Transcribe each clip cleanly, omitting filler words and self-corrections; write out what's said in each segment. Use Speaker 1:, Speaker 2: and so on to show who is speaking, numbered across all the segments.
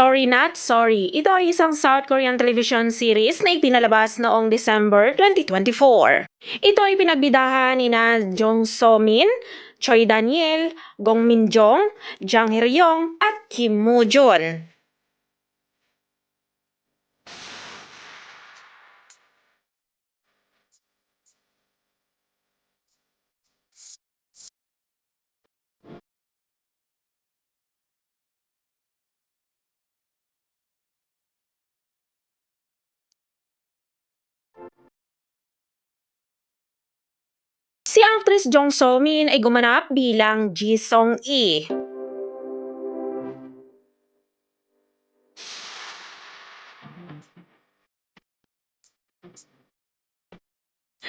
Speaker 1: Sorry Not Sorry. Ito ay isang South Korean television series na ipinalabas noong December 2024. Ito ay pinagbidahan ni Jong So Min, Choi Daniel, Gong Min Jong, Jang Hye-ryong at Kim Moo Jun. Si actress Jong So Min ay gumanap bilang Ji Song E.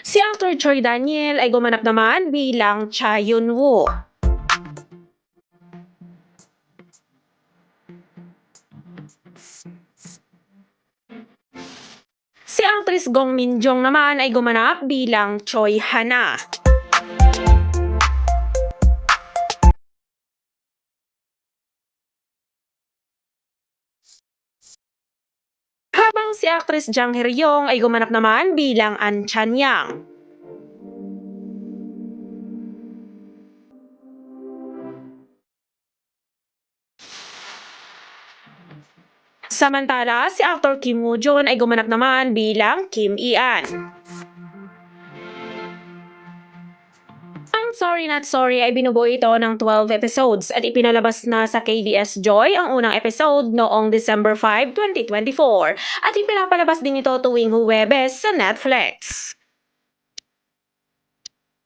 Speaker 1: Si actor Choi Daniel ay gumanap naman bilang Cha Yun Woo. Si actress Gong Min Jong naman ay gumanap bilang Choi Hana. Habang si actress Jang Hye-ryong ay gumanap naman bilang An Chan-yang. Samantala, si actor Kim Woo Jun ay gumanap naman bilang Kim I-an. Ang Sorry Not Sorry ay binubuo ito ng 12 episodes at ipinalabas na sa KBS Joy ang unang episode noong December 5, 2024 at ipinapalabas din ito tuwing Huwebes sa Netflix.